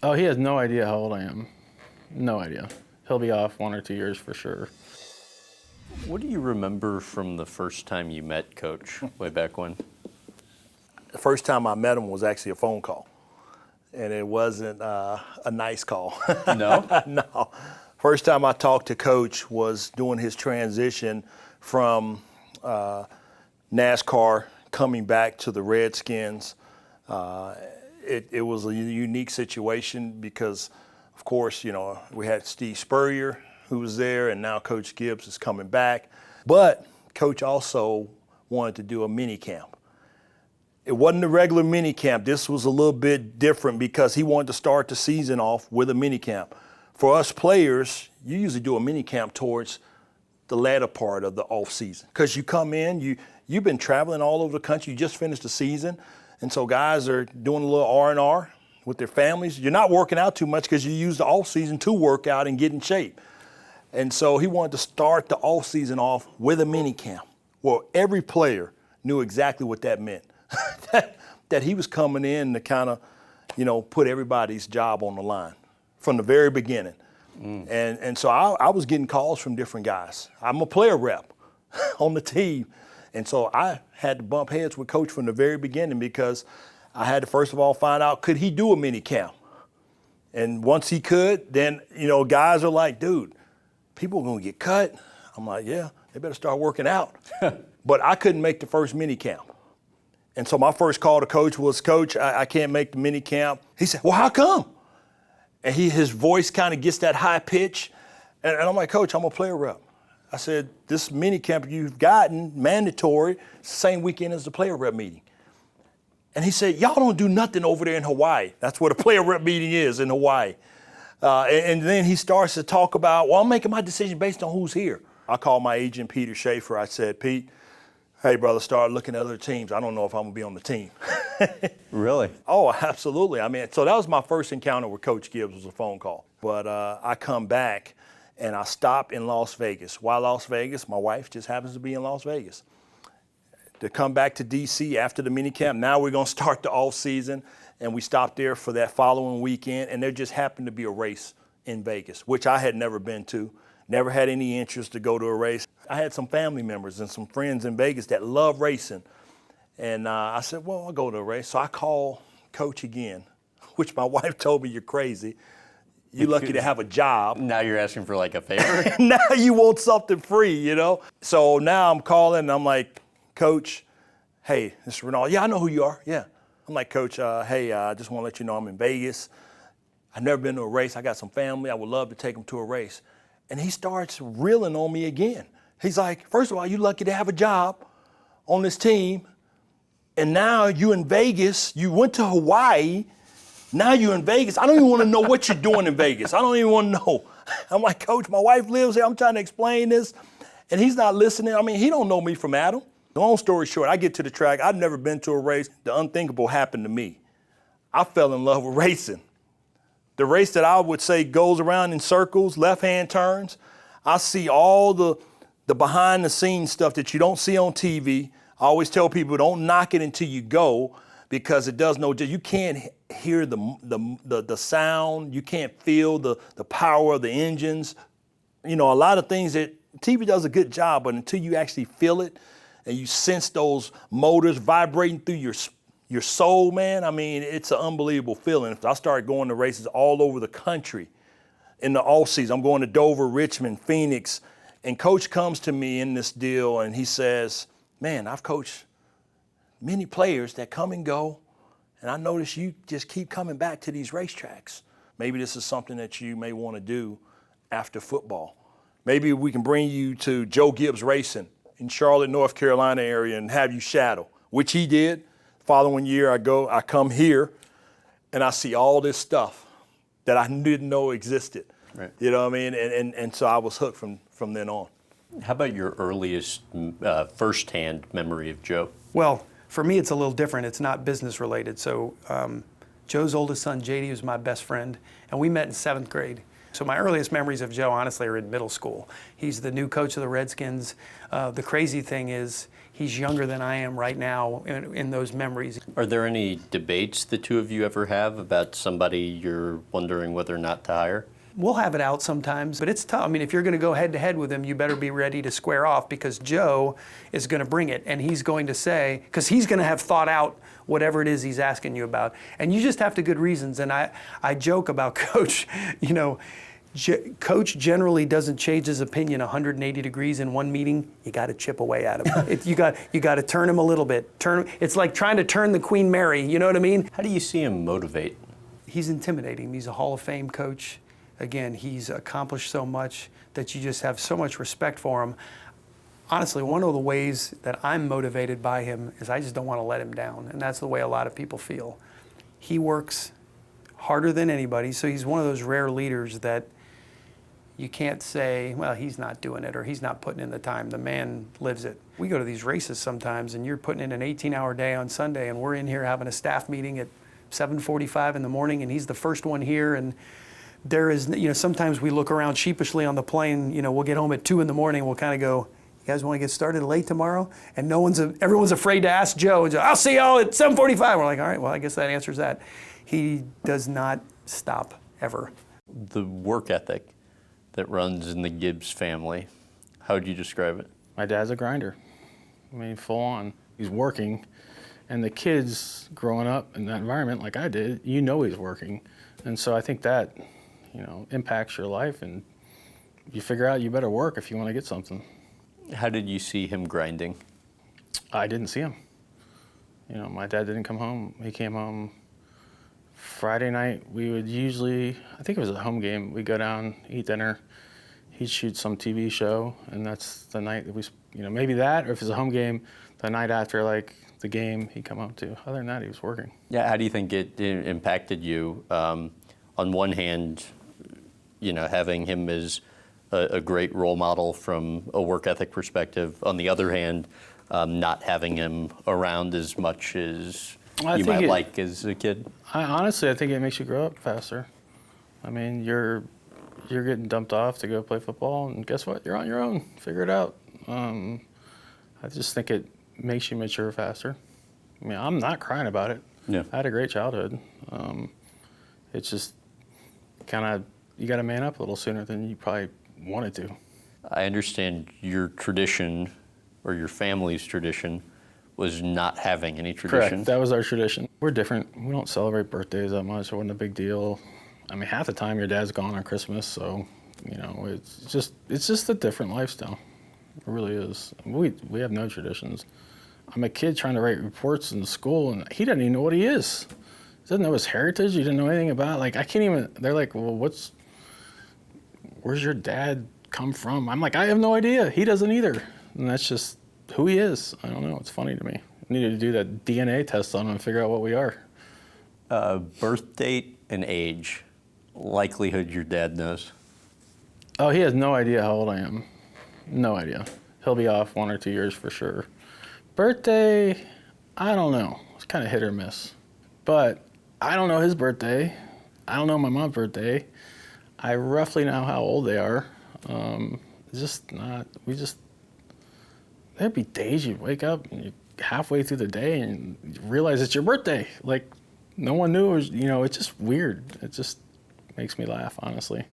Oh, he has no idea how old I am. No idea. He'll be off 1 or 2 years for sure. What do you remember from the first time you met Coach way back when? The first time I met him was actually a phone call, and it wasn't a nice call. No? No. First time I talked to Coach was doing his transition from NASCAR coming back to the Redskins. It was a unique situation because, of course, we had Steve Spurrier who was there, and now Coach Gibbs is coming back. But Coach also wanted to do a mini camp. It wasn't a regular mini camp. This was a little bit different because he wanted to start the season off with a mini camp. For us players, you usually do a mini camp towards the latter part of the off season because you come in, you've been traveling all over the country. You just finished the season, and so guys are doing a little R&R with their families. You're not working out too much because you use the off season to work out and get in shape. And so he wanted to start the off season off with a mini camp. Well, every player knew exactly what that meant. that he was coming in to kind of, put everybody's job on the line from the very beginning. And so I was getting calls from different guys. I'm a player rep on the team. And so I had to bump heads with Coach from the very beginning because I had to, first of all, find out, could he do a mini camp? And once he could, then, guys are like, dude, people are going to get cut. I'm like, yeah, they better start working out. But I couldn't make the first mini camp. And so my first call to Coach was, Coach, I can't make the mini camp. He said, well, how come? And his voice kind of gets that high pitch. And I'm like, Coach, I'm a player rep. I said, this mini camp you've gotten, mandatory, it's the same weekend as the player rep meeting. And he said, y'all don't do nothing over there in Hawaii. That's where the player rep meeting is, in Hawaii. And then he starts to talk about, well, I'm making my decision based on who's here. I called my agent, Peter Schaefer. I said, Pete, hey, brother, start looking at other teams. I don't know if I'm going to be on the team. Really? Oh, absolutely. I mean, so that was my first encounter with Coach Gibbs, was a phone call. But I come back, and I stop in Las Vegas. Why Las Vegas? My wife just happens to be in Las Vegas. To come back to D.C. after the minicamp, now we're going to start the off season, and we stopped there for that following weekend, and there just happened to be a race in Vegas, which I had never been to, never had any interest to go to a race. I had some family members and some friends in Vegas that love racing. And I said, well, I'll go to a race. So I call Coach again, which my wife told me, you're crazy. You're lucky to have a job. Now you're asking for like a favor? Now you want something free, So now I'm calling and I'm like, Coach, hey, this is Renaldo. Yeah, I know who you are. Yeah. I'm like, Coach, hey, I just want to let you know I'm in Vegas. I've never been to a race. I got some family. I would love to take them to a race. And he starts reeling on me again. He's like, first of all, you're lucky to have a job on this team. And now you're in Vegas. You went to Hawaii. Now you're in Vegas. I don't even want to know what you're doing in Vegas. I don't even want to know. I'm like, Coach, my wife lives here. I'm trying to explain this. And he's not listening. I mean, he don't know me from Adam. Long story short, I get to the track. I've never been to a race. The unthinkable happened to me. I fell in love with racing. The race that I would say goes around in circles, left-hand turns. I see all the behind-the-scenes stuff that you don't see on TV. I always tell people, don't knock it until you go, because it does no good. You can't hear the sound. You can't feel the power of the engines. A lot of things that TV does a good job, but until you actually feel it and you sense those motors vibrating through your soul, man, I mean, it's an unbelievable feeling. If I start going to races all over the country in the off season, I'm going to Dover, Richmond, Phoenix, and Coach comes to me in this deal and he says, man, I've coached many players that come and go, and I notice you just keep coming back to these racetracks. Maybe this is something that you may want to do after football. Maybe we can bring you to Joe Gibbs Racing in Charlotte, North Carolina area and have you shadow, which he did. Following year, I come here, and I see all this stuff that I didn't know existed. Right. You know what I mean? And so I was hooked from then on. How about your earliest firsthand memory of Joe? Well, for me, it's a little different. It's not business related. So Joe's oldest son, JD, was my best friend, and we met in 7th grade. So my earliest memories of Joe, honestly, are in middle school. He's the new coach of the Redskins. The crazy thing is, he's younger than I am right now in those memories. Are there any debates the two of you ever have about somebody you're wondering whether or not to hire? We'll have it out sometimes, but it's tough. I mean, if you're going to go head-to-head with him, you better be ready to square off, because Joe is going to bring it, and he's going to say, because he's going to have thought out whatever it is he's asking you about. And you just have to good reasons. And I joke about Coach, you know, Coach generally doesn't change his opinion 180 degrees in one meeting. You got to chip away at him. You got to turn him a little bit. It's like trying to turn the Queen Mary, you know what I mean? How do you see him motivate? He's intimidating. He's a Hall of Fame coach. Again, he's accomplished so much that you just have so much respect for him. Honestly, one of the ways that I'm motivated by him is I just don't want to let him down, and that's the way a lot of people feel. He works harder than anybody, so he's one of those rare leaders that you can't say, well, he's not doing it or he's not putting in the time. The man lives it. We go to these races sometimes, and you're putting in an 18-hour day on Sunday, and we're in here having a staff meeting at 7:45 in the morning, and he's the first one here, and there is, you know, sometimes we look around sheepishly on the plane, you know, we'll get home at 2 in the morning, we'll kind of go, you guys want to get started late tomorrow? And everyone's afraid to ask Joe, and Joe, I'll see y'all at 7:45. We're like, all right, well, I guess that answers that. He does not stop, ever. The work ethic that runs in the Gibbs family, how would you describe it? My dad's a grinder. I mean, full on. He's working, and the kids growing up in that environment like I did, you know he's working. And so I think that, you know, impacts your life, and you figure out you better work if you want to get something. How did you see him grinding? I didn't see him. You know, my dad didn't come home. He came home Friday night. We would usually, I think it was a home game, we'd go down, eat dinner. He'd shoot some TV show, and that's the night that we, you know, maybe that, or if it's a home game, the night after, like, the game, he'd come home too. Other than that, he was working. Yeah, how do you think it impacted you? On one hand, you know, having him as a great role model from a work ethic perspective. On the other hand, not having him around as much as you might like as a kid. Honestly, I think it makes you grow up faster. I mean, you're getting dumped off to go play football, and guess what? You're on your own. Figure it out. I just think it makes you mature faster. I mean, I'm not crying about it. Yeah. I had a great childhood. It's just kind of, you got to man up a little sooner than you probably wanted to. I understand your tradition, or your family's tradition, was not having any tradition. Correct. That was our tradition. We're different. We don't celebrate birthdays that much. It wasn't a big deal. I mean, half the time your dad's gone on Christmas, so, you know, it's just a different lifestyle. It really is. We have no traditions. I'm a kid trying to write reports in school, and he doesn't even know what he is. He doesn't know his heritage. He didn't know anything about, like, I can't even, they're like, well, where's your dad come from? I'm like, I have no idea. He doesn't either. And that's just who he is. I don't know. It's funny to me. I needed to do that DNA test on him and figure out what we are. Birth date and age, likelihood your dad knows. Oh, he has no idea how old I am. No idea. He'll be off 1 or 2 years for sure. Birthday, I don't know. It's kind of hit or miss. But I don't know his birthday. I don't know my mom's birthday. I roughly know how old they are. There'd be days you wake up and you're halfway through the day and you realize it's your birthday. Like, no one knew it was, you know, it's just weird. It just makes me laugh, honestly.